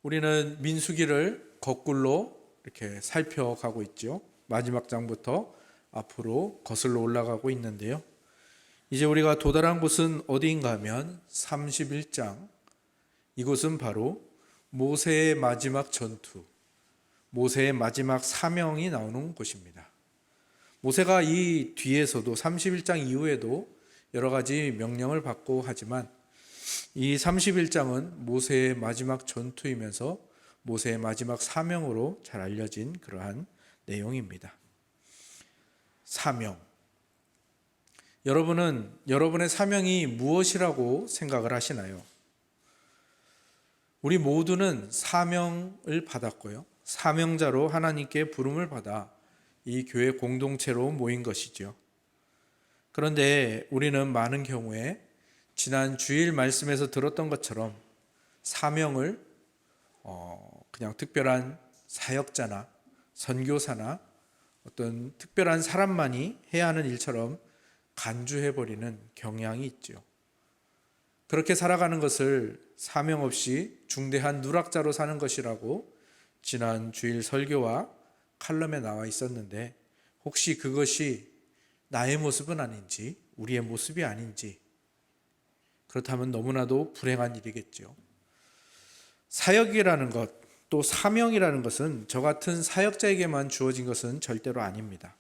우리는 민수기를 거꾸로 이렇게 살펴가고 있죠. 마지막 장부터 앞으로 거슬러 올라가고 있는데요. 이제 우리가 도달한 곳은 어디인가 하면 31장. 이곳은 바로 모세의 마지막 전투, 모세의 마지막 사명이 나오는 곳입니다. 모세가 이 뒤에서도 31장 이후에도 여러 가지 명령을 받고 하지만 이 31장은 모세의 마지막 전투이면서 모세의 마지막 사명으로 잘 알려진 그러한 내용입니다. 사명. 여러분은 여러분의 사명이 무엇이라고 생각을 하시나요? 우리 모두는 사명을 받았고요. 사명자로 하나님께 부름을 받아 이 교회 공동체로 모인 것이죠. 그런데 우리는 많은 경우에 지난 주일 말씀에서 들었던 것처럼 사명을 그냥 특별한 사역자나 선교사나 어떤 특별한 사람만이 해야 하는 일처럼 간주해버리는 경향이 있죠. 그렇게 살아가는 것을 사명 없이 중대한 누락자로 사는 것이라고 지난 주일 설교와 칼럼에 나와 있었는데, 혹시 그것이 나의 모습은 아닌지, 우리의 모습이 아닌지, 그렇다면 너무나도 불행한 일이겠죠. 사역이라는 것, 또 사명이라는 것은 저 같은 사역자에게만 주어진 것은 절대로 아닙니다.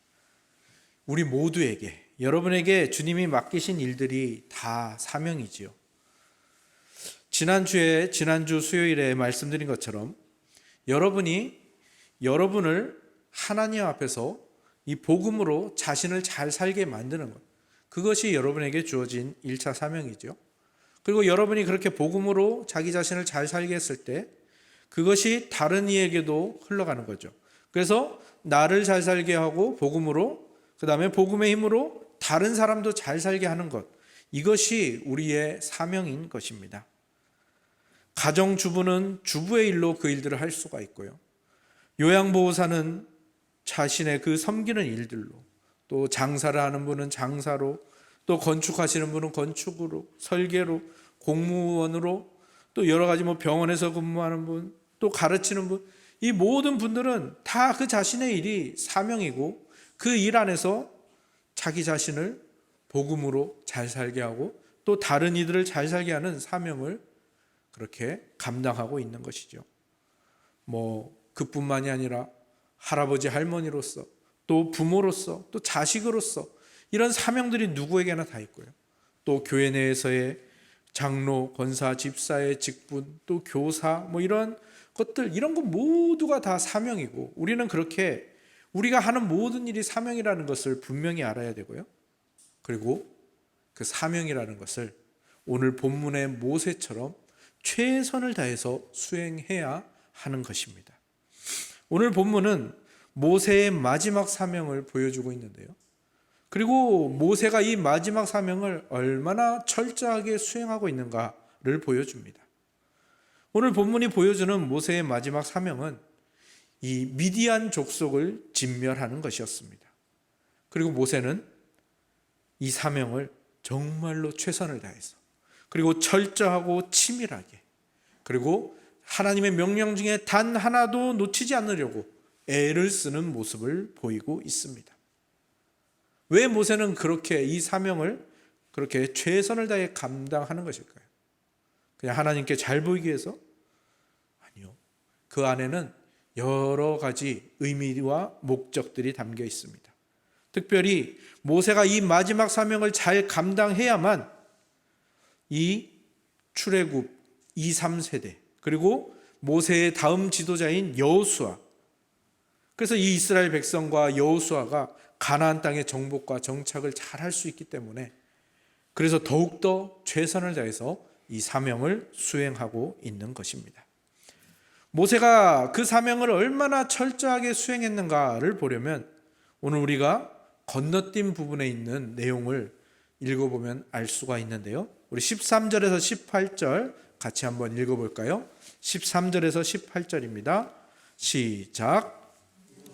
우리 모두에게, 여러분에게 주님이 맡기신 일들이 다 사명이지요. 지난주 수요일에 말씀드린 것처럼 여러분을 하나님 앞에서 이 복음으로 자신을 잘 살게 만드는 것, 그것이 여러분에게 주어진 1차 사명이죠. 그리고 여러분이 그렇게 복음으로 자기 자신을 잘 살게 했을 때 그것이 다른 이에게도 흘러가는 거죠. 그래서 나를 잘 살게 하고 복음으로, 그 다음에 복음의 힘으로 다른 사람도 잘 살게 하는 것, 이것이 우리의 사명인 것입니다. 가정주부는 주부의 일로 그 일들을 할 수가 있고요. 요양보호사는 자신의 그 섬기는 일들로, 또 장사를 하는 분은 장사로, 또 건축하시는 분은 건축으로, 설계로, 공무원으로, 또 여러 가지 병원에서 근무하는 분, 또 가르치는 분, 이 모든 분들은 다 그 자신의 일이 사명이고 그 일 안에서 자기 자신을 복음으로 잘 살게 하고 또 다른 이들을 잘 살게 하는 사명을 그렇게 감당하고 있는 것이죠. 그뿐만이 아니라 할아버지 할머니로서, 또 부모로서, 또 자식으로서 이런 사명들이 누구에게나 다 있고요. 또 교회 내에서의 장로, 권사, 집사의 직분, 또 교사, 이런 것들, 이런 것 모두가 다 사명이고, 우리는 그렇게 우리가 하는 모든 일이 사명이라는 것을 분명히 알아야 되고요. 그리고 그 사명이라는 것을 오늘 본문의 모세처럼 최선을 다해서 수행해야 하는 것입니다. 오늘 본문은 모세의 마지막 사명을 보여주고 있는데요. 그리고 모세가 이 마지막 사명을 얼마나 철저하게 수행하고 있는가를 보여줍니다. 오늘 본문이 보여주는 모세의 마지막 사명은 이 미디안 족속을 진멸하는 것이었습니다. 그리고 모세는 이 사명을 정말로 최선을 다해서, 그리고 철저하고 치밀하게, 그리고 하나님의 명령 중에 단 하나도 놓치지 않으려고 애를 쓰는 모습을 보이고 있습니다. 왜 모세는 그렇게 이 사명을 그렇게 최선을 다해 감당하는 것일까요? 그냥 하나님께 잘 보이기 위해서? 아니요. 그 안에는 여러 가지 의미와 목적들이 담겨 있습니다. 특별히 모세가 이 마지막 사명을 잘 감당해야만 이 출애굽 2, 3세대, 그리고 모세의 다음 지도자인 여호수아, 그래서 이 이스라엘 백성과 여호수아가 가나안 땅의 정복과 정착을 잘 할 수 있기 때문에, 그래서 더욱더 최선을 다해서 이 사명을 수행하고 있는 것입니다. 모세가 그 사명을 얼마나 철저하게 수행했는가를 보려면 오늘 우리가 건너뛴 부분에 있는 내용을 읽어보면 알 수가 있는데요. 우리 13절에서 18절 같이 한번 읽어볼까요? 13절에서 18절입니다. 시작.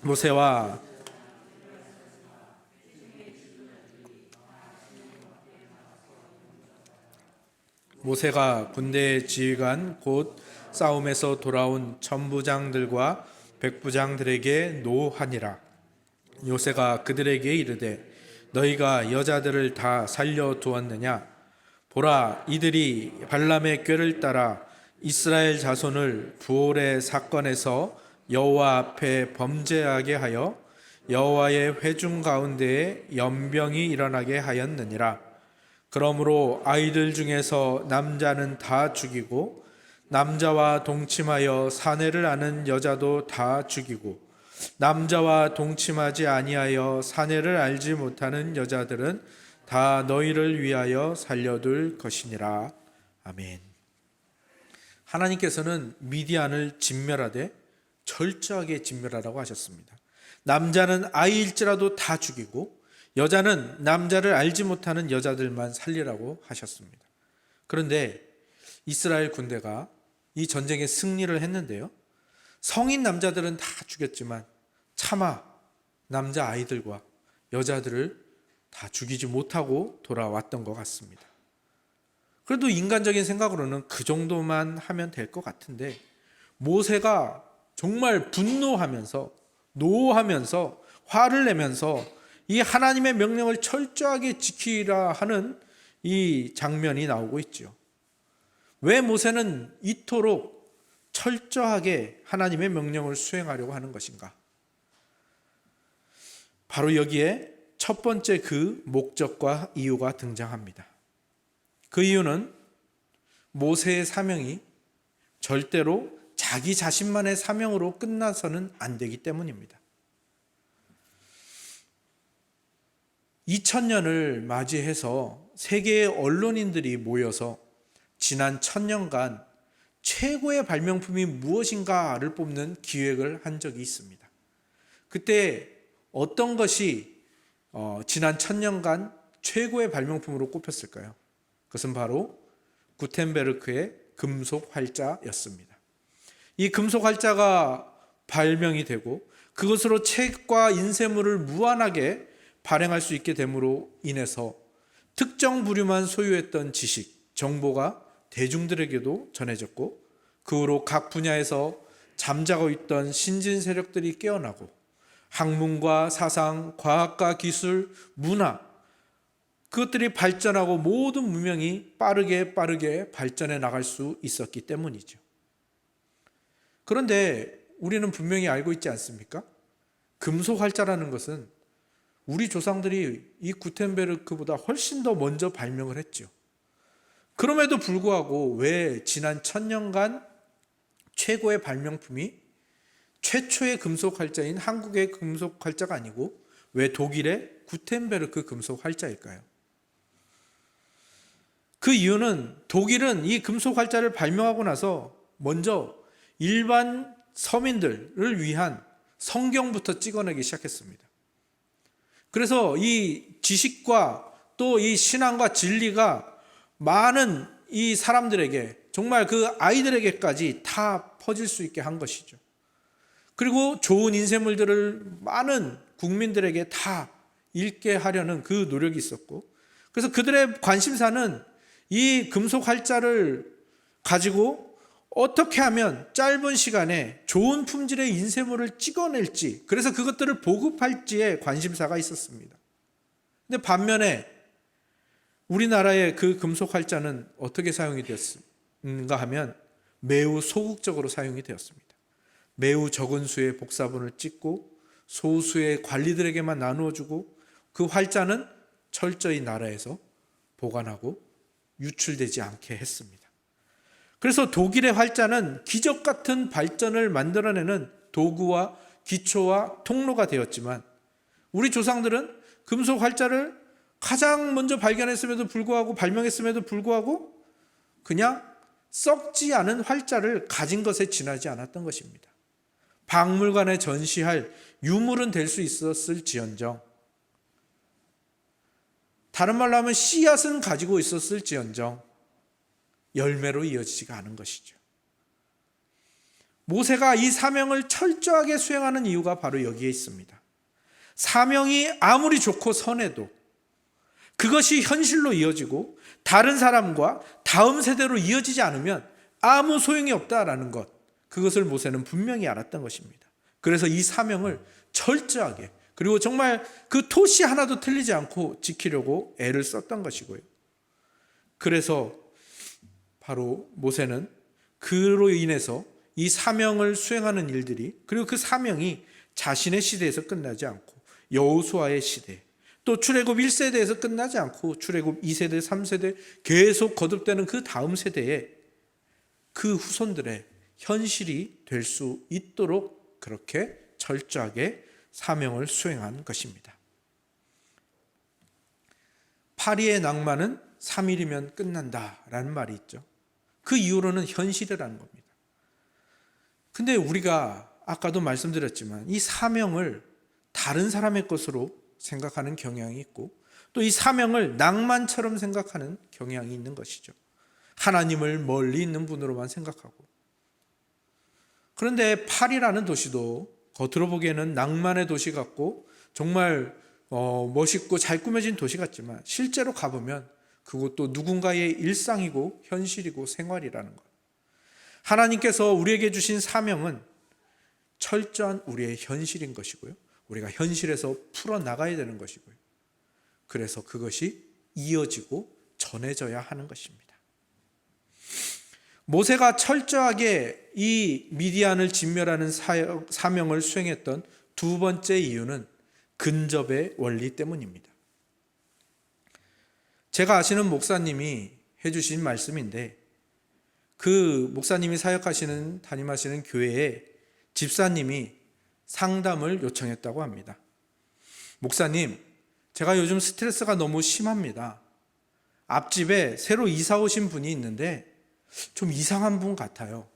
모세와 모세가 군대 지휘관 곧 싸움에서 돌아온 천부장들과 백부장들에게 노하니라. 요새가 그들에게 이르되 너희가 여자들을 다 살려두었느냐? 보라, 이들이 발람의 꾀를 따라 이스라엘 자손을 부올의 사건에서 여호와 앞에 범죄하게 하여 여호와의 회중 가운데에 연병이 일어나게 하였느니라. 그러므로 아이들 중에서 남자는 다 죽이고 남자와 동침하여 사내를 아는 여자도 다 죽이고 남자와 동침하지 아니하여 사내를 알지 못하는 여자들은 다 너희를 위하여 살려둘 것이니라. 아멘. 하나님께서는 미디안을 진멸하되 철저하게 진멸하라고 하셨습니다. 남자는 아이일지라도 다 죽이고 여자는 남자를 알지 못하는 여자들만 살리라고 하셨습니다. 그런데 이스라엘 군대가 이 전쟁에 승리를 했는데요, 성인 남자들은 다 죽였지만 차마 남자 아이들과 여자들을 다 죽이지 못하고 돌아왔던 것 같습니다. 그래도 인간적인 생각으로는 그 정도만 하면 될 것 같은데 모세가 정말 분노하면서 노하면서 화를 내면서 이 하나님의 명령을 철저하게 지키라 하는 이 장면이 나오고 있죠. 왜 모세는 이토록 철저하게 하나님의 명령을 수행하려고 하는 것인가? 바로 여기에 첫 번째 그 목적과 이유가 등장합니다. 그 이유는 모세의 사명이 절대로 자기 자신만의 사명으로 끝나서는 안 되기 때문입니다. 2000년을 맞이해서 세계의 언론인들이 모여서 지난 1000년간 최고의 발명품이 무엇인가를 뽑는 기획을 한 적이 있습니다. 그때 어떤 것이 지난 1000년간 최고의 발명품으로 꼽혔을까요? 그것은 바로 구텐베르크의 금속 활자였습니다. 이 금속 활자가 발명이 되고 그것으로 책과 인쇄물을 무한하게 발행할 수 있게 됨으로 인해서 특정 부류만 소유했던 지식, 정보가 대중들에게도 전해졌고 그 후로 각 분야에서 잠자고 있던 신진 세력들이 깨어나고 학문과 사상, 과학과 기술, 문화 그것들이 발전하고 모든 문명이 빠르게 발전해 나갈 수 있었기 때문이죠. 그런데 우리는 분명히 알고 있지 않습니까? 금속 활자라는 것은 우리 조상들이 이 구텐베르크보다 훨씬 더 먼저 발명을 했죠. 그럼에도 불구하고 왜 지난 1000년간 최고의 발명품이 최초의 금속 활자인 한국의 금속 활자가 아니고 왜 독일의 구텐베르크 금속 활자일까요? 그 이유는 독일은 이 금속 활자를 발명하고 나서 먼저 일반 서민들을 위한 성경부터 찍어내기 시작했습니다. 그래서 이 지식과 또 이 신앙과 진리가 많은 이 사람들에게 정말 그 아이들에게까지 다 퍼질 수 있게 한 것이죠. 그리고 좋은 인쇄물들을 많은 국민들에게 다 읽게 하려는 그 노력이 있었고 그래서 그들의 관심사는 이 금속 활자를 가지고 어떻게 하면 짧은 시간에 좋은 품질의 인쇄물을 찍어낼지 그래서 그것들을 보급할지에 관심사가 있었습니다. 근데 반면에 우리나라의 그 금속 활자는 어떻게 사용이 되었는가 하면 매우 소극적으로 사용이 되었습니다. 매우 적은 수의 복사본을 찍고 소수의 관리들에게만 나누어주고 그 활자는 철저히 나라에서 보관하고 유출되지 않게 했습니다. 그래서 독일의 활자는 기적 같은 발전을 만들어내는 도구와 기초와 통로가 되었지만 우리 조상들은 금속 활자를 가장 먼저 발견했음에도 불구하고 발명했음에도 불구하고 그냥 썩지 않은 활자를 가진 것에 지나지 않았던 것입니다. 박물관에 전시할 유물은 될 수 있었을지언정 다른 말로 하면 씨앗은 가지고 있었을지언정 열매로 이어지지가 않은 것이죠. 모세가 이 사명을 철저하게 수행하는 이유가 바로 여기에 있습니다. 사명이 아무리 좋고 선해도 그것이 현실로 이어지고 다른 사람과 다음 세대로 이어지지 않으면 아무 소용이 없다라는 것, 그것을 모세는 분명히 알았던 것입니다. 그래서 이 사명을 철저하게, 그리고 정말 그 토시 하나도 틀리지 않고 지키려고 애를 썼던 것이고요. 그래서 바로 모세는 그로 인해서 이 사명을 수행하는 일들이, 그리고 그 사명이 자신의 시대에서 끝나지 않고 여호수아의 시대, 또 출애굽 1세대에서 끝나지 않고 출애굽 2세대, 3세대 계속 거듭되는 그 다음 세대에 그 후손들의 현실이 될 수 있도록 그렇게 철저하게 사명을 수행한 것입니다. 파리의 낭만은 3일이면 끝난다라는 말이 있죠. 그 이후로는 현실이라는 겁니다. 근데 우리가 아까도 말씀드렸지만 이 사명을 다른 사람의 것으로 생각하는 경향이 있고, 또 이 사명을 낭만처럼 생각하는 경향이 있는 것이죠. 하나님을 멀리 있는 분으로만 생각하고. 그런데 파리라는 도시도 겉으로 보기에는 낭만의 도시 같고 정말 멋있고 잘 꾸며진 도시 같지만 실제로 가보면 그것도 누군가의 일상이고 현실이고 생활이라는 것. 하나님께서 우리에게 주신 사명은 철저한 우리의 현실인 것이고요. 우리가 현실에서 풀어나가야 되는 것이고요. 그래서 그것이 이어지고 전해져야 하는 것입니다. 모세가 철저하게 이 미디안을 진멸하는 사명을 수행했던 두 번째 이유는 근접의 원리 때문입니다. 제가 아시는 목사님이 해주신 말씀인데, 그 목사님이 사역하시는, 담임하시는 교회에 집사님이 상담을 요청했다고 합니다. 목사님, 제가 요즘 스트레스가 너무 심합니다. 앞집에 새로 이사 오신 분이 있는데 좀 이상한 분 같아요.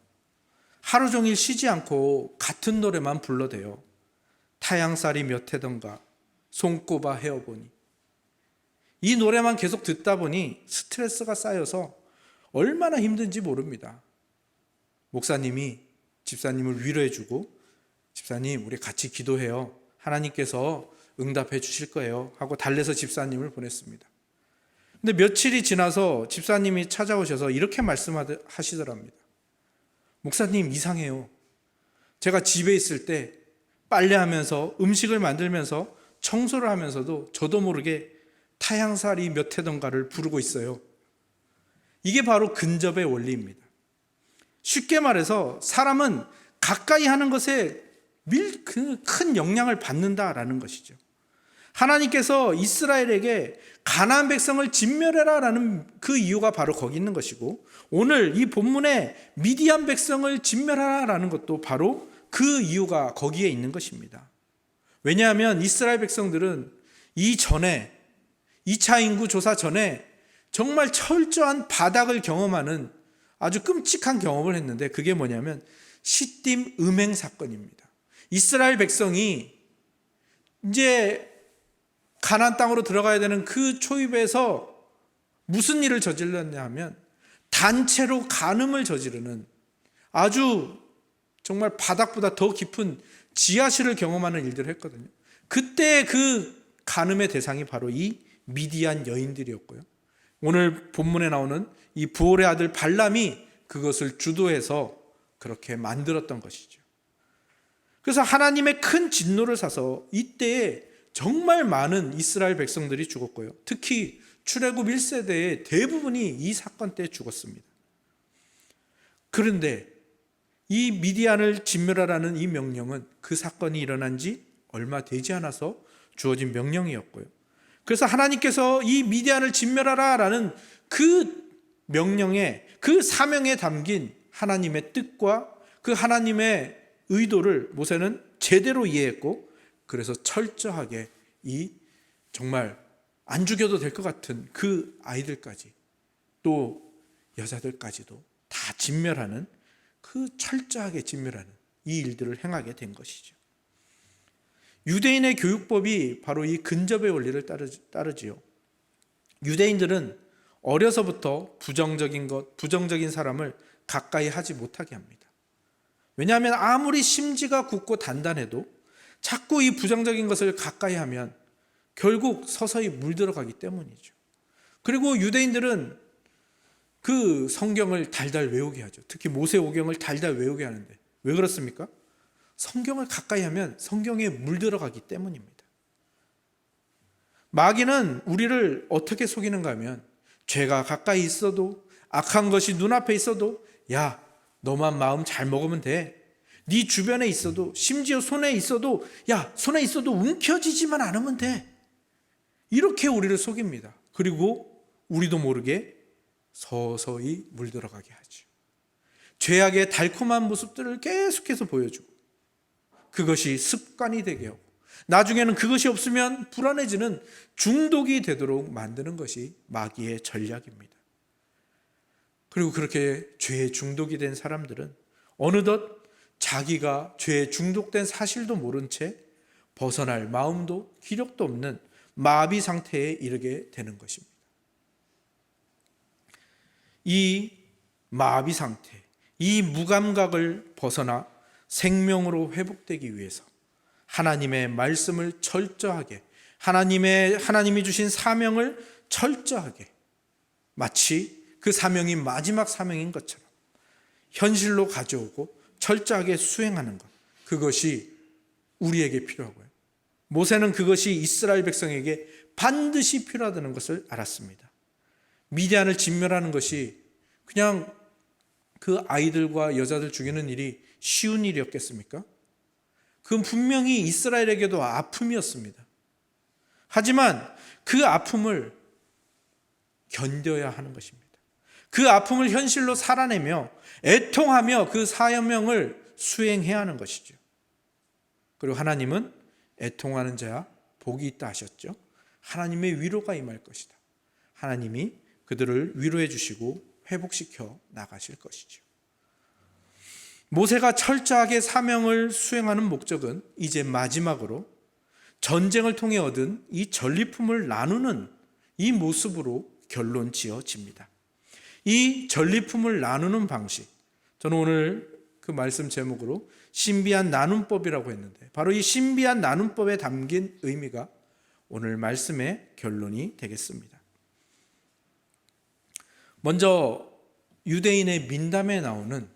하루 종일 쉬지 않고 같은 노래만 불러대요. 타양살이 몇 해던가, 손꼽아 헤어보니. 이 노래만 계속 듣다 보니 스트레스가 쌓여서 얼마나 힘든지 모릅니다. 목사님이 집사님을 위로해주고, 집사님 우리 같이 기도해요. 하나님께서 응답해 주실 거예요 하고 달래서 집사님을 보냈습니다. 근데 며칠이 지나서 집사님이 찾아오셔서 이렇게 말씀하시더랍니다. 목사님 이상해요. 제가 집에 있을 때 빨래하면서 음식을 만들면서 청소를 하면서도 저도 모르게 타양살이 몇 해던가를 부르고 있어요. 이게 바로 근접의 원리입니다. 쉽게 말해서 사람은 가까이 하는 것에 큰 영향을 받는다라는 것이죠. 하나님께서 이스라엘에게 가나안 백성을 진멸해라라는 그 이유가 바로 거기 있는 것이고, 오늘 이 본문에 미디안 백성을 진멸하라라는 것도 바로 그 이유가 거기에 있는 것입니다. 왜냐하면 이스라엘 백성들은 이전에 2차 인구 조사 전에 정말 철저한 바닥을 경험하는 아주 끔찍한 경험을 했는데, 그게 뭐냐면 시딤 음행 사건입니다. 이스라엘 백성이 이제 가나안 땅으로 들어가야 되는 그 초입에서 무슨 일을 저질렀냐 하면 단체로 간음을 저지르는, 아주 정말 바닥보다 더 깊은 지하실을 경험하는 일들을 했거든요. 그때 그 간음의 대상이 바로 이 미디안 여인들이었고요. 오늘 본문에 나오는 이 부올의 아들 발람이 그것을 주도해서 그렇게 만들었던 것이죠. 그래서 하나님의 큰 진노를 사서 이때에 정말 많은 이스라엘 백성들이 죽었고요. 특히 출애굽 1세대의 대부분이 이 사건 때 죽었습니다. 그런데 이 미디안을 진멸하라는 이 명령은 그 사건이 일어난 지 얼마 되지 않아서 주어진 명령이었고요. 그래서 하나님께서 이 미디안을 진멸하라라는 그 명령에, 그 사명에 담긴 하나님의 뜻과 그 하나님의 의도를 모세는 제대로 이해했고, 그래서 철저하게 이 정말 안 죽여도 될 것 같은 그 아이들까지, 또 여자들까지도 다 진멸하는, 그 철저하게 진멸하는 이 일들을 행하게 된 것이죠. 유대인의 교육법이 바로 이 근접의 원리를 따르지요. 유대인들은 어려서부터 부정적인 것, 부정적인 사람을 가까이 하지 못하게 합니다. 왜냐하면 아무리 심지가 굳고 단단해도 자꾸 이 부정적인 것을 가까이 하면 결국 서서히 물들어가기 때문이죠. 그리고 유대인들은 그 성경을 달달 외우게 하죠. 특히 모세오경을 달달 외우게 하는데 왜 그렇습니까? 성경을 가까이 하면 성경에 물들어가기 때문입니다. 마귀는 우리를 어떻게 속이는가 하면 죄가 가까이 있어도 악한 것이 눈앞에 있어도 야, 너만 마음 잘 먹으면 돼. 네 주변에 있어도 심지어 손에 있어도 야, 손에 있어도 움켜쥐지만 않으면 돼. 이렇게 우리를 속입니다. 그리고 우리도 모르게 서서히 물들어가게 하죠. 죄악의 달콤한 모습들을 계속해서 보여주고 그것이 습관이 되게 하고 나중에는 그것이 없으면 불안해지는 중독이 되도록 만드는 것이 마귀의 전략입니다. 그리고 그렇게 죄에 중독이 된 사람들은 어느덧 자기가 죄에 중독된 사실도 모른 채 벗어날 마음도 기력도 없는 마비 상태에 이르게 되는 것입니다. 이 마비 상태, 이 무감각을 벗어나 생명으로 회복되기 위해서 하나님의 말씀을 철저하게, 하나님이 주신 사명을 철저하게, 마치 그 사명이 마지막 사명인 것처럼 현실로 가져오고 철저하게 수행하는 것, 그것이 우리에게 필요하고요. 모세는 그것이 이스라엘 백성에게 반드시 필요하다는 것을 알았습니다. 미디안을 진멸하는 것이 그냥 그 아이들과 여자들 죽이는 일이 쉬운 일이었겠습니까? 그건 분명히 이스라엘에게도 아픔이었습니다. 하지만 그 아픔을 견뎌야 하는 것입니다. 그 아픔을 현실로 살아내며 애통하며 그 사명을 수행해야 하는 것이죠. 그리고 하나님은 애통하는 자야 복이 있다 하셨죠. 하나님의 위로가 임할 것이다. 하나님이 그들을 위로해 주시고 회복시켜 나가실 것이죠. 모세가 철저하게 사명을 수행하는 목적은 이제 마지막으로 전쟁을 통해 얻은 이 전리품을 나누는 이 모습으로 결론 지어집니다. 이 전리품을 나누는 방식, 저는 오늘 그 말씀 제목으로 신비한 나눔법이라고 했는데 바로 이 신비한 나눔법에 담긴 의미가 오늘 말씀의 결론이 되겠습니다. 먼저 유대인의 민담에 나오는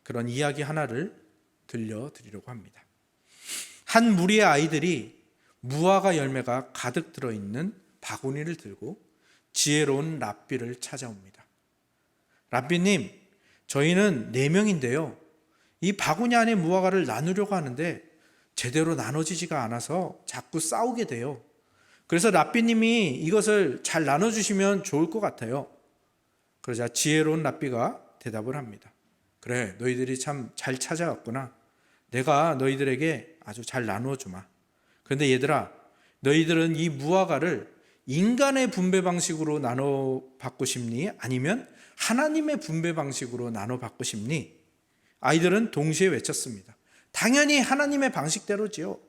그런 이야기 하나를 들려드리려고 합니다. 한 무리의 아이들이 무화과 열매가 가득 들어있는 바구니를 들고 지혜로운 랍비를 찾아옵니다. 랍비님, 저희는 4명인데요. 이 바구니 안에 무화과를 나누려고 하는데 제대로 나눠지지가 않아서 자꾸 싸우게 돼요. 그래서 랍비님이 이것을 잘 나눠주시면 좋을 것 같아요. 그러자 지혜로운 랍비가 대답을 합니다. 그래, 너희들이 참 잘 찾아왔구나. 내가 너희들에게 아주 잘 나누어 주마. 그런데 얘들아, 너희들은 이 무화과를 인간의 분배 방식으로 나눠 받고 싶니? 아니면 하나님의 분배 방식으로 나눠 받고 싶니? 아이들은 동시에 외쳤습니다. 당연히 하나님의 방식대로지요.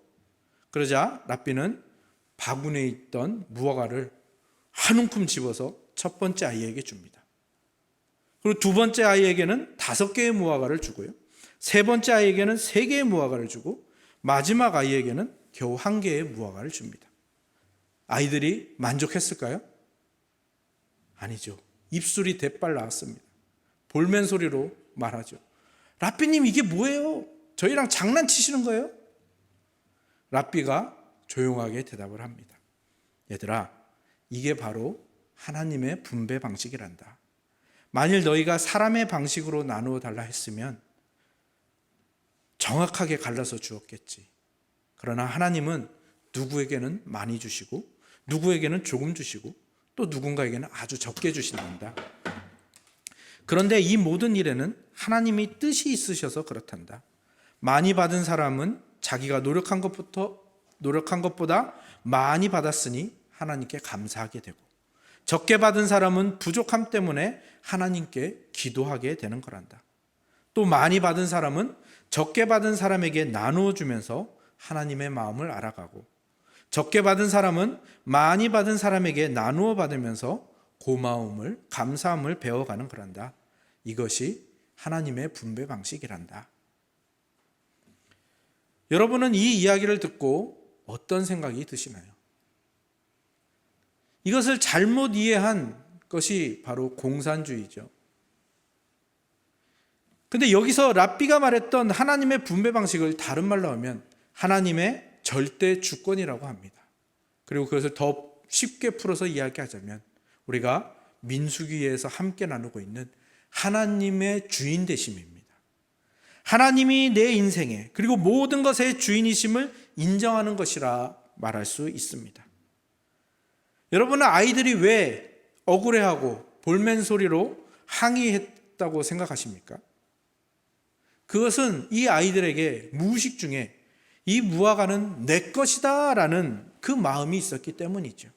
그러자 랍비는 바구니에 있던 무화과를 한 움큼 집어서 첫 번째 아이에게 줍니다. 그리고 두 번째 아이에게는 5개의 무화과를 주고요. 세 번째 아이에게는 3개의 무화과를 주고 마지막 아이에게는 겨우 1개의 무화과를 줍니다. 아이들이 만족했을까요? 아니죠. 입술이 대빨 나왔습니다. 볼멘 소리로 말하죠. 랍비님, 이게 뭐예요? 저희랑 장난치시는 거예요? 랍비가 조용하게 대답을 합니다. 얘들아, 이게 바로 하나님의 분배 방식이란다. 만일 너희가 사람의 방식으로 나누어 달라 했으면 정확하게 갈라서 주었겠지. 그러나 하나님은 누구에게는 많이 주시고 누구에게는 조금 주시고 또 누군가에게는 아주 적게 주신단다. 그런데 이 모든 일에는 하나님이 뜻이 있으셔서 그렇단다. 많이 받은 사람은 자기가 노력한 것보다 많이 받았으니 하나님께 감사하게 되고, 적게 받은 사람은 부족함 때문에 하나님께 기도하게 되는 거란다. 또 많이 받은 사람은 적게 받은 사람에게 나누어 주면서 하나님의 마음을 알아가고, 적게 받은 사람은 많이 받은 사람에게 나누어 받으면서 고마움을, 감사함을 배워가는 거란다. 이것이 하나님의 분배 방식이란다. 여러분은 이 이야기를 듣고 어떤 생각이 드시나요? 이것을 잘못 이해한 것이 바로 공산주의죠. 근데 여기서 랍비가 말했던 하나님의 분배 방식을 다른 말로 하면 하나님의 절대 주권이라고 합니다. 그리고 그것을 더 쉽게 풀어서 이야기하자면 우리가 민수기에서 함께 나누고 있는 하나님의 주인 되심입니다. 하나님이 내 인생에 그리고 모든 것의 주인이심을 인정하는 것이라 말할 수 있습니다. 여러분은 아이들이 왜 억울해하고 볼멘 소리로 항의했다고 생각하십니까? 그것은 이 아이들에게 무의식 중에 이 무화과는 내 것이다 라는 그 마음이 있었기 때문이죠.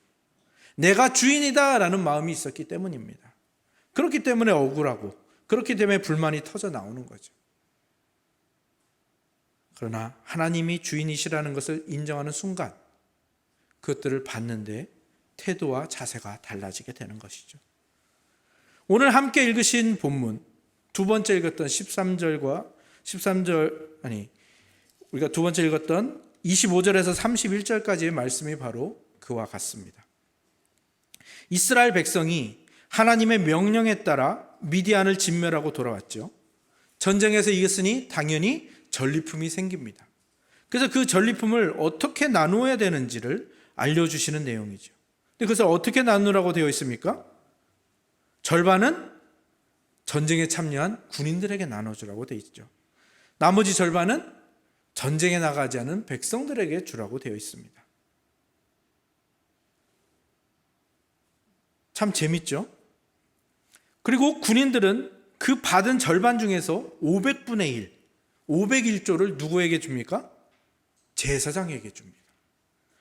내가 주인이다 라는 마음이 있었기 때문입니다. 그렇기 때문에 억울하고 그렇기 때문에 불만이 터져 나오는 거죠. 그러나 하나님이 주인이시라는 것을 인정하는 순간 그것들을 받는데 태도와 자세가 달라지게 되는 것이죠. 오늘 함께 읽으신 본문, 두 번째 읽었던 우리가 두 번째 읽었던 25절에서 31절까지의 말씀이 바로 그와 같습니다. 이스라엘 백성이 하나님의 명령에 따라 미디안을 진멸하고 돌아왔죠. 전쟁에서 이겼으니 당연히 전리품이 생깁니다. 그래서 그 전리품을 어떻게 나누어야 되는지를 알려주시는 내용이죠. 근데 그것을 어떻게 나누라고 되어 있습니까? 절반은 전쟁에 참여한 군인들에게 나눠주라고 되어 있죠. 나머지 절반은 전쟁에 나가지 않은 백성들에게 주라고 되어 있습니다. 참 재밌죠? 그리고 군인들은 그 받은 절반 중에서 500분의 1, 501조를 누구에게 줍니까? 제사장에게 줍니다.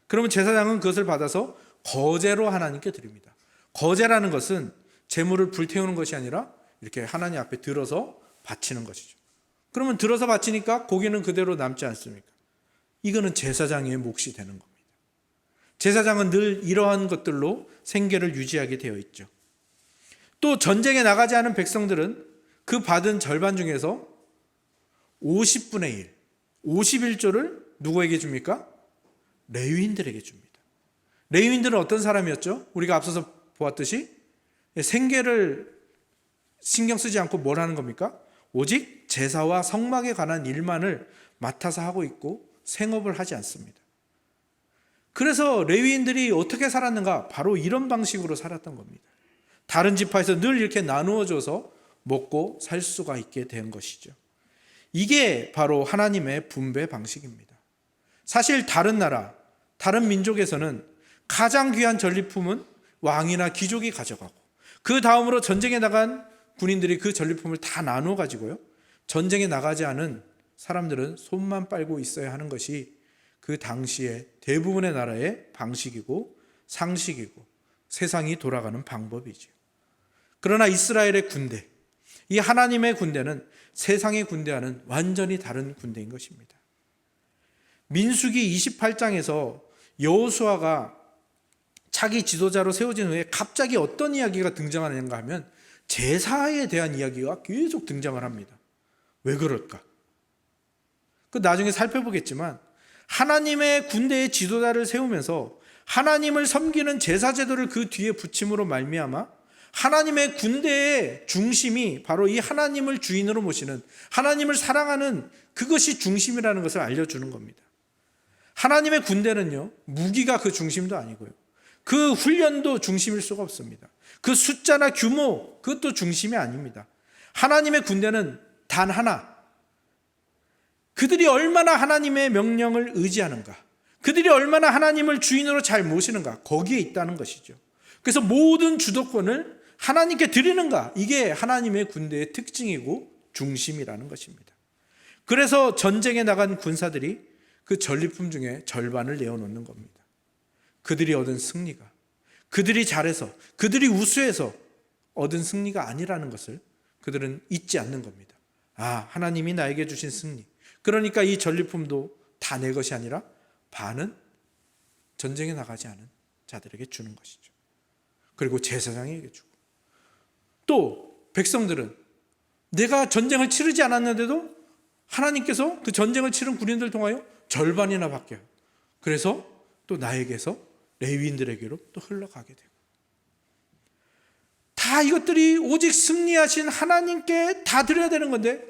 그러면 제사장은 그것을 받아서 거제로 하나님께 드립니다. 거제라는 것은 제물을 불태우는 것이 아니라 이렇게 하나님 앞에 들어서 바치는 것이죠. 그러면 들어서 바치니까 고기는 그대로 남지 않습니까? 이거는 제사장의 몫이 되는 겁니다. 제사장은 늘 이러한 것들로 생계를 유지하게 되어 있죠. 또 전쟁에 나가지 않은 백성들은 그 받은 절반 중에서 50분의 1, 51조를 누구에게 줍니까? 레위인들에게 줍니다. 레위인들은 어떤 사람이었죠? 우리가 앞서서 보았듯이 생계를 신경 쓰지 않고 뭘 하는 겁니까? 오직 제사와 성막에 관한 일만을 맡아서 하고 있고 생업을 하지 않습니다. 그래서 레위인들이 어떻게 살았는가? 바로 이런 방식으로 살았던 겁니다. 다른 지파에서 늘 이렇게 나누어줘서 먹고 살 수가 있게 된 것이죠. 이게 바로 하나님의 분배 방식입니다. 사실 다른 나라, 다른 민족에서는 가장 귀한 전리품은 왕이나 귀족이 가져가고 그 다음으로 전쟁에 나간 군인들이 그 전리품을 다 나누어 가지고요. 전쟁에 나가지 않은 사람들은 손만 빨고 있어야 하는 것이 그 당시에 대부분의 나라의 방식이고 상식이고 세상이 돌아가는 방법이죠. 그러나 이스라엘의 군대, 이 하나님의 군대는 세상의 군대와는 완전히 다른 군대인 것입니다. 민수기 28장에서 여호수아가 차기 지도자로 세워진 후에 갑자기 어떤 이야기가 등장하는가 하면 제사에 대한 이야기가 계속 등장을 합니다. 왜 그럴까? 그 나중에 살펴보겠지만 하나님의 군대의 지도자를 세우면서 하나님을 섬기는 제사 제도를 그 뒤에 붙임으로 말미암아 하나님의 군대의 중심이 바로 이 하나님을 주인으로 모시는 하나님을 사랑하는 그것이 중심이라는 것을 알려주는 겁니다. 하나님의 군대는요, 무기가 그 중심도 아니고요. 그 훈련도 중심일 수가 없습니다. 그 숫자나 규모, 그것도 중심이 아닙니다. 하나님의 군대는 단 하나. 그들이 얼마나 하나님의 명령을 의지하는가, 그들이 얼마나 하나님을 주인으로 잘 모시는가, 거기에 있다는 것이죠. 그래서 모든 주도권을 하나님께 드리는가, 이게 하나님의 군대의 특징이고 중심이라는 것입니다. 그래서 전쟁에 나간 군사들이 그 전리품 중에 절반을 내어놓는 겁니다. 그들이 얻은 승리가, 그들이 잘해서, 그들이 우수해서 얻은 승리가 아니라는 것을 그들은 잊지 않는 겁니다. 아, 하나님이 나에게 주신 승리, 그러니까 이 전리품도 다 내 것이 아니라 반은 전쟁에 나가지 않은 자들에게 주는 것이죠. 그리고 제사장에게 주고, 또 백성들은 내가 전쟁을 치르지 않았는데도 하나님께서 그 전쟁을 치른 군인들 통하여 절반이나 받게 하고, 그래서 또 나에게서 레위인들에게로 또 흘러가게 되고, 다 이것들이 오직 승리하신 하나님께 다 드려야 되는 건데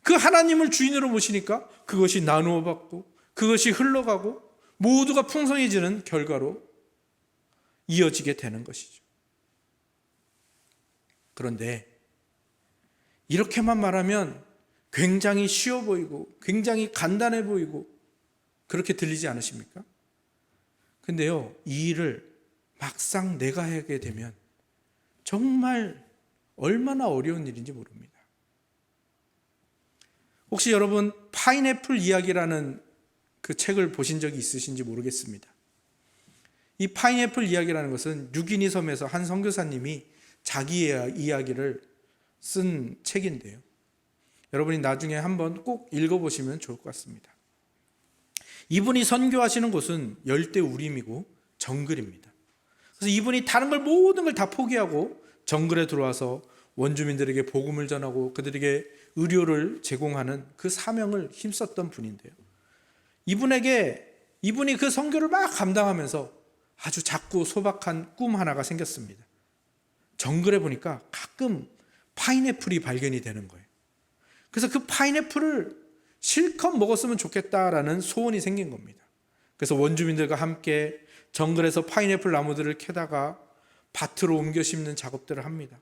그 하나님을 주인으로 모시니까 그것이 나누어 받고 그것이 흘러가고 모두가 풍성해지는 결과로 이어지게 되는 것이죠. 그런데 이렇게만 말하면 굉장히 쉬워 보이고 굉장히 간단해 보이고 그렇게 들리지 않으십니까? 근데요, 이 일을 막상 내가 하게 되면 정말 얼마나 어려운 일인지 모릅니다. 혹시 여러분 파인애플 이야기라는 그 책을 보신 적이 있으신지 모르겠습니다. 이 파인애플 이야기라는 것은 뉴기니 섬에서 한 선교사님이 자기의 이야기를 쓴 책인데요. 여러분이 나중에 한번 꼭 읽어보시면 좋을 것 같습니다. 이분이 선교하시는 곳은 열대 우림이고 정글입니다. 그래서 이분이 다른 걸 모든 걸 다 포기하고 정글에 들어와서 원주민들에게 복음을 전하고 그들에게 의료를 제공하는 그 사명을 힘썼던 분인데요. 이분이 그 선교를 막 감당하면서 아주 작고 소박한 꿈 하나가 생겼습니다. 정글에 보니까 가끔 파인애플이 발견이 되는 거예요. 그래서 그 파인애플을 실컷 먹었으면 좋겠다라는 소원이 생긴 겁니다. 그래서 원주민들과 함께 정글에서 파인애플 나무들을 캐다가 밭으로 옮겨 심는 작업들을 합니다.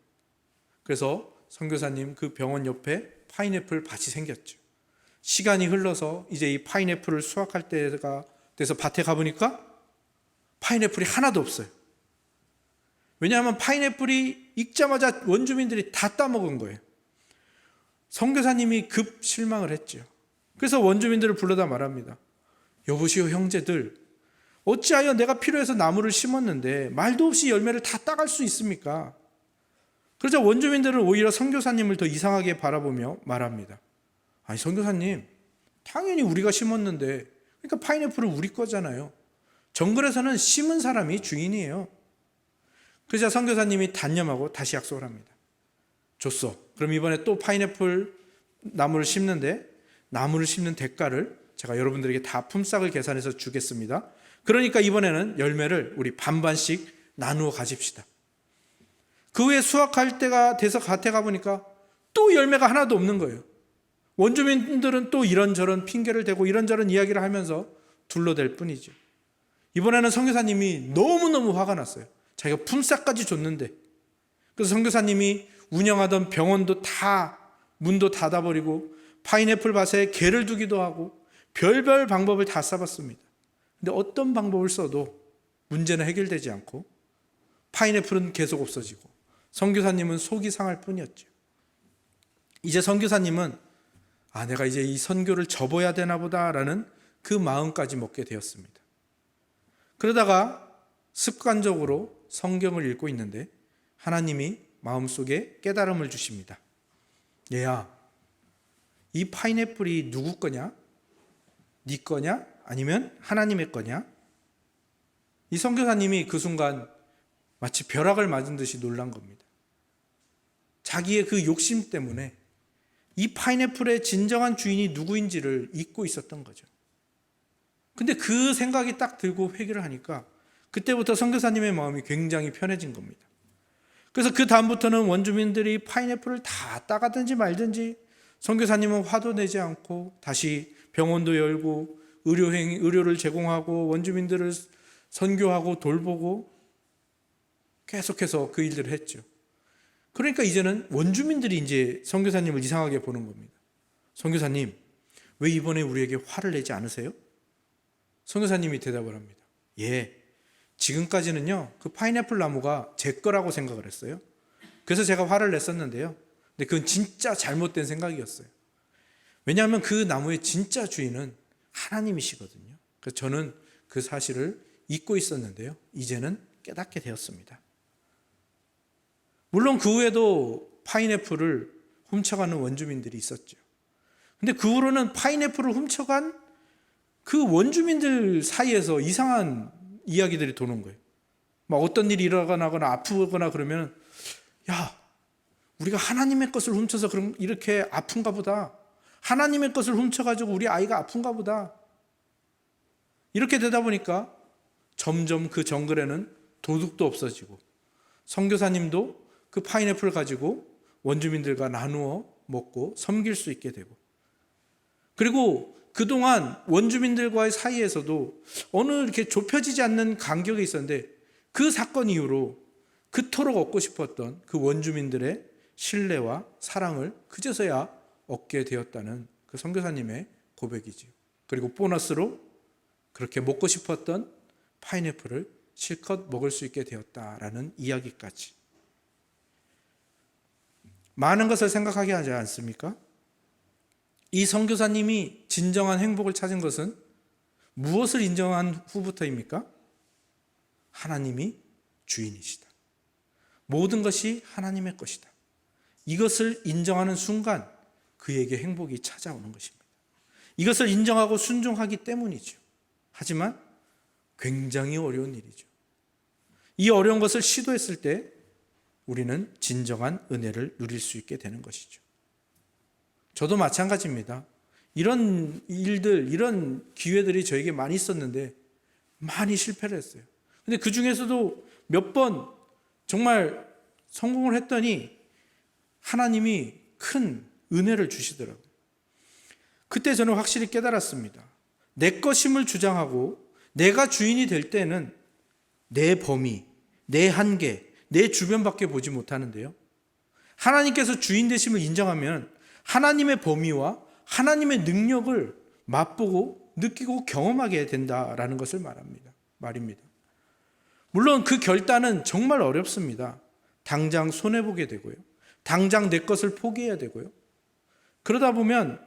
그래서 선교사님 그 병원 옆에 파인애플 밭이 생겼죠. 시간이 흘러서 이제 이 파인애플을 수확할 때가 돼서 밭에 가보니까 파인애플이 하나도 없어요. 왜냐하면 파인애플이 익자마자 원주민들이 다 따먹은 거예요. 선교사님이 급 실망을 했죠. 그래서 원주민들을 불러다 말합니다. 여보시오 형제들, 어찌하여 내가 필요해서 나무를 심었는데 말도 없이 열매를 다 따갈 수 있습니까? 그러자 원주민들은 오히려 선교사님을 더 이상하게 바라보며 말합니다. 아니 선교사님, 당연히 우리가 심었는데 그러니까 파인애플은 우리 거잖아요. 정글에서는 심은 사람이 주인이에요. 그러자 선교사님이 단념하고 다시 약속을 합니다. 줬어. 그럼 이번에 또 파인애플 나무를 심는데 나무를 심는 대가를 제가 여러분들에게 다 품삯을 계산해서 주겠습니다. 그러니까 이번에는 열매를 우리 반반씩 나누어 가집시다. 그 후에 수확할 때가 돼서 밭에 가보니까 또 열매가 하나도 없는 거예요. 원주민들은 또 이런저런 핑계를 대고 이런저런 이야기를 하면서 둘러댈 뿐이죠. 이번에는 선교사님이 너무너무 화가 났어요. 자기가 품삯까지 줬는데. 그래서 선교사님이 운영하던 병원도 다 문도 닫아버리고 파인애플 밭에 개를 두기도 하고 별별 방법을 다 써봤습니다. 근데 어떤 방법을 써도 문제는 해결되지 않고 파인애플은 계속 없어지고 선교사님은 속이 상할 뿐이었죠. 이제 선교사님은 내가 이제 이 선교를 접어야 되나 보다라는 그 마음까지 먹게 되었습니다. 그러다가 습관적으로 성경을 읽고 있는데 하나님이 마음속에 깨달음을 주십니다. 얘야, 이 파인애플이 누구 거냐? 네 거냐? 아니면 하나님의 거냐? 이 선교사님이 그 순간 마치 벼락을 맞은 듯이 놀란 겁니다. 자기의 그 욕심 때문에 이 파인애플의 진정한 주인이 누구인지를 잊고 있었던 거죠. 근데 그 생각이 딱 들고 회개를 하니까 그때부터 선교사님의 마음이 굉장히 편해진 겁니다. 그래서 그 다음부터는 원주민들이 파인애플을 다 따가든지 말든지 선교사님은 화도 내지 않고 다시 병원도 열고 의료를 제공하고 원주민들을 선교하고 돌보고 계속해서 그 일들을 했죠. 그러니까 이제는 원주민들이 이제 선교사님을 이상하게 보는 겁니다. 선교사님, 왜 이번에 우리에게 화를 내지 않으세요? 선교사님이 대답을 합니다. 예, 지금까지는요 그 파인애플 나무가 제 거라고 생각을 했어요. 그래서 제가 화를 냈었는데요. 근데 그건 진짜 잘못된 생각이었어요. 왜냐하면 그 나무의 진짜 주인은 하나님이시거든요. 그래서 저는 그 사실을 잊고 있었는데요. 이제는 깨닫게 되었습니다. 물론 그 후에도 파인애플을 훔쳐가는 원주민들이 있었죠. 근데 그 후로는 파인애플을 훔쳐간 그 원주민들 사이에서 이상한 이야기들이 도는 거예요. 막 어떤 일이 일어나거나 아프거나 그러면 야, 우리가 하나님의 것을 훔쳐서 그럼 이렇게 아픈가 보다. 하나님의 것을 훔쳐가지고 우리 아이가 아픈가 보다. 이렇게 되다 보니까 점점 그 정글에는 도둑도 없어지고 선교사님도 그 파인애플을 가지고 원주민들과 나누어 먹고 섬길 수 있게 되고, 그리고 그동안 원주민들과의 사이에서도 어느 이렇게 좁혀지지 않는 간격이 있었는데 그 사건 이후로 그토록 얻고 싶었던 그 원주민들의 신뢰와 사랑을 그제서야 얻게 되었다는 그 선교사님의 고백이지요. 그리고 보너스로 그렇게 먹고 싶었던 파인애플을 실컷 먹을 수 있게 되었다라는 이야기까지. 많은 것을 생각하게 하지 않습니까? 이 선교사님이 진정한 행복을 찾은 것은 무엇을 인정한 후부터입니까? 하나님이 주인이시다. 모든 것이 하나님의 것이다. 이것을 인정하는 순간 그에게 행복이 찾아오는 것입니다. 이것을 인정하고 순종하기 때문이죠. 하지만 굉장히 어려운 일이죠. 이 어려운 것을 시도했을 때 우리는 진정한 은혜를 누릴 수 있게 되는 것이죠. 저도 마찬가지입니다. 이런 일들, 이런 기회들이 저에게 많이 있었는데 많이 실패를 했어요. 근데 그 중에서도 몇 번 정말 성공을 했더니 하나님이 큰 은혜를 주시더라고요. 그때 저는 확실히 깨달았습니다. 내 것임을 주장하고 내가 주인이 될 때는 내 범위, 내 한계, 내 주변밖에 보지 못하는데요. 하나님께서 주인 되심을 인정하면 하나님의 범위와 하나님의 능력을 맛보고 느끼고 경험하게 된다라는 것을 말입니다. 물론 그 결단은 정말 어렵습니다. 당장 손해보게 되고요. 당장 내 것을 포기해야 되고요. 그러다 보면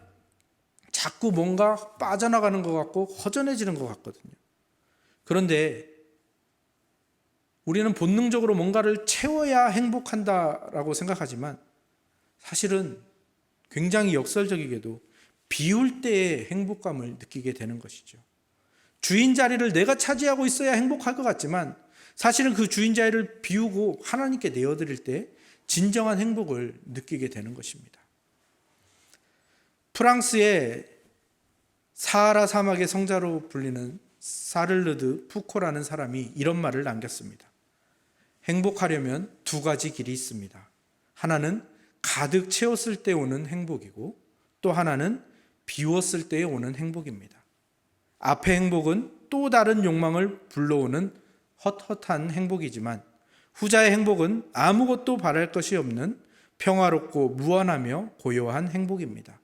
자꾸 뭔가 빠져나가는 것 같고 허전해지는 것 같거든요. 그런데 우리는 본능적으로 뭔가를 채워야 행복한다라고 생각하지만 사실은 굉장히 역설적이게도 비울 때의 행복감을 느끼게 되는 것이죠. 주인 자리를 내가 차지하고 있어야 행복할 것 같지만 사실은 그 주인 자리를 비우고 하나님께 내어드릴 때 진정한 행복을 느끼게 되는 것입니다. 프랑스의 사하라 사막의 성자로 불리는 사를르드 푸코라는 사람이 이런 말을 남겼습니다. 행복하려면 두 가지 길이 있습니다. 하나는 가득 채웠을 때 오는 행복이고 또 하나는 비웠을 때 오는 행복입니다. 앞의 행복은 또 다른 욕망을 불러오는 헛헛한 행복이지만 후자의 행복은 아무것도 바랄 것이 없는 평화롭고 무한하며 고요한 행복입니다.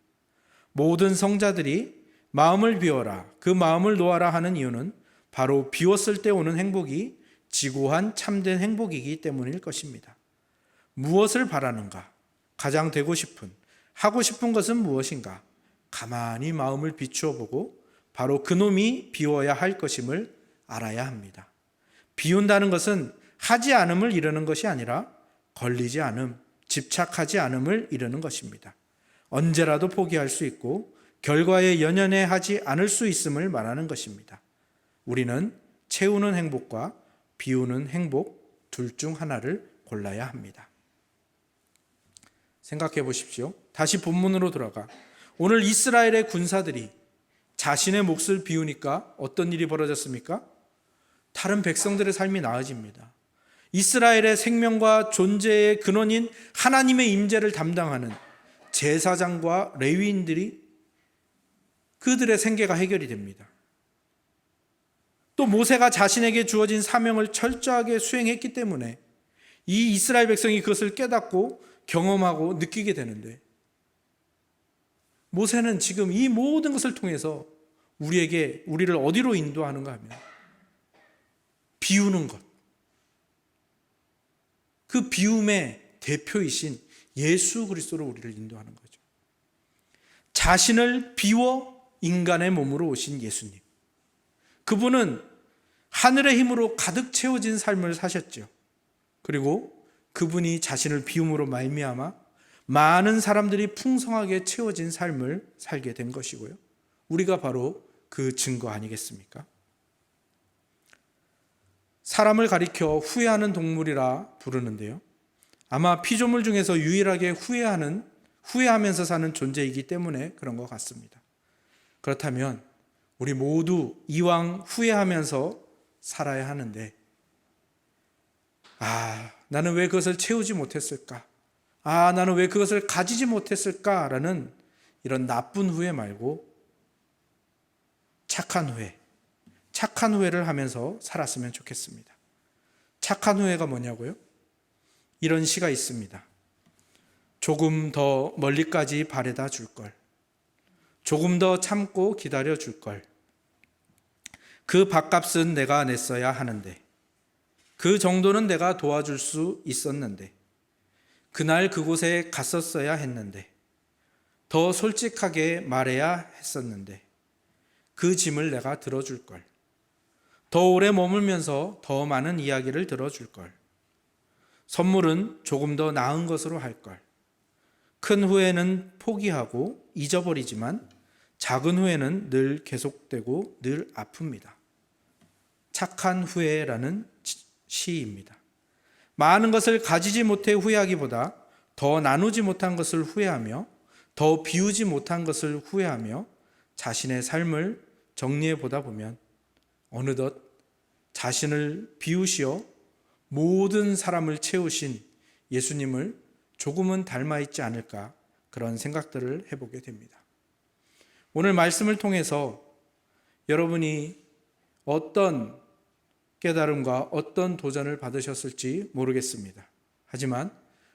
모든 성자들이 마음을 비워라, 그 마음을 놓아라 하는 이유는 바로 비웠을 때 오는 행복이 지고한 참된 행복이기 때문일 것입니다. 무엇을 바라는가? 가장 되고 싶은, 하고 싶은 것은 무엇인가? 가만히 마음을 비추어 보고 바로 그놈이 비워야 할 것임을 알아야 합니다. 비운다는 것은 하지 않음을 이루는 것이 아니라 걸리지 않음, 집착하지 않음을 이루는 것입니다. 언제라도 포기할 수 있고 결과에 연연해 하지 않을 수 있음을 말하는 것입니다. 우리는 채우는 행복과 비우는 행복 둘 중 하나를 골라야 합니다. 생각해 보십시오. 다시 본문으로 돌아가 오늘 이스라엘의 군사들이 자신의 몫을 비우니까 어떤 일이 벌어졌습니까? 다른 백성들의 삶이 나아집니다. 이스라엘의 생명과 존재의 근원인 하나님의 임재를 담당하는 제사장과 레위인들이 그들의 생계가 해결이 됩니다. 또 모세가 자신에게 주어진 사명을 철저하게 수행했기 때문에 이 이스라엘 백성이 그것을 깨닫고 경험하고 느끼게 되는데 모세는 지금 이 모든 것을 통해서 우리를 어디로 인도하는가 하면 비우는 것, 그 비움의 대표이신 예수 그리스도로 우리를 인도하는 거죠. 자신을 비워 인간의 몸으로 오신 예수님, 그분은 하늘의 힘으로 가득 채워진 삶을 사셨죠. 그리고 그분이 자신을 비움으로 말미암아 많은 사람들이 풍성하게 채워진 삶을 살게 된 것이고요. 우리가 바로 그 증거 아니겠습니까? 사람을 가리켜 후회하는 동물이라 부르는데요. 아마 피조물 중에서 유일하게 후회하면서 사는 존재이기 때문에 그런 것 같습니다. 그렇다면 우리 모두 이왕 후회하면서 살아야 하는데 나는 왜 그것을 채우지 못했을까? 나는 왜 그것을 가지지 못했을까? 라는 이런 나쁜 후회 말고 착한 후회를 하면서 살았으면 좋겠습니다. 착한 후회가 뭐냐고요? 이런 시가 있습니다. 조금 더 멀리까지 바래다 줄 걸. 조금 더 참고 기다려 줄 걸. 그 밥값은 내가 냈어야 하는데, 그 정도는 내가 도와줄 수 있었는데, 그날 그곳에 갔었어야 했는데, 더 솔직하게 말해야 했었는데, 그 짐을 내가 들어줄 걸. 더 오래 머물면서 더 많은 이야기를 들어줄 걸. 선물은 조금 더 나은 것으로 할 걸. 큰 후회는 포기하고 잊어버리지만 작은 후회는 늘 계속되고 늘 아픕니다. 착한 후회라는 시입니다. 많은 것을 가지지 못해 후회하기보다 더 나누지 못한 것을 후회하며 더 비우지 못한 것을 후회하며 자신의 삶을 정리해 보다 보면 어느덧 자신을 비우시어 모든 사람을 채우신 예수님을 조금은 닮아 있지 않을까, 그런 생각들을 해보게 됩니다. 오늘 말씀을 통해서 여러분이 어떤 깨달음과 어떤 도전을 받으셨을지 모르겠습니다. 하지만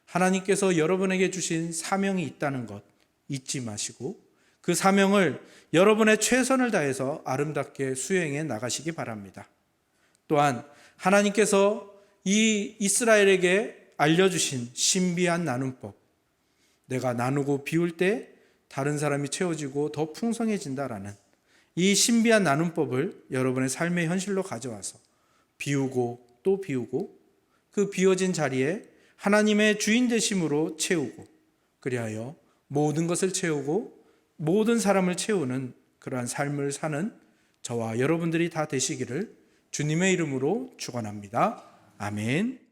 하나님께서 여러분에게 주신 사명이 있다는 것 잊지 마시고 그 사명을 여러분의 최선을 다해서 아름답게 수행해 나가시기 바랍니다. 또한 하나님께서 이 이스라엘에게 알려주신 신비한 나눔법, 내가 나누고 비울 때 다른 사람이 채워지고 더 풍성해진다라는 이 신비한 나눔법을 여러분의 삶의 현실로 가져와서 비우고 또 비우고 그 비워진 자리에 하나님의 주인 되심으로 채우고, 그리하여 모든 것을 채우고 모든 사람을 채우는 그러한 삶을 사는 저와 여러분들이 다 되시기를 주님의 이름으로 축원합니다. 아멘.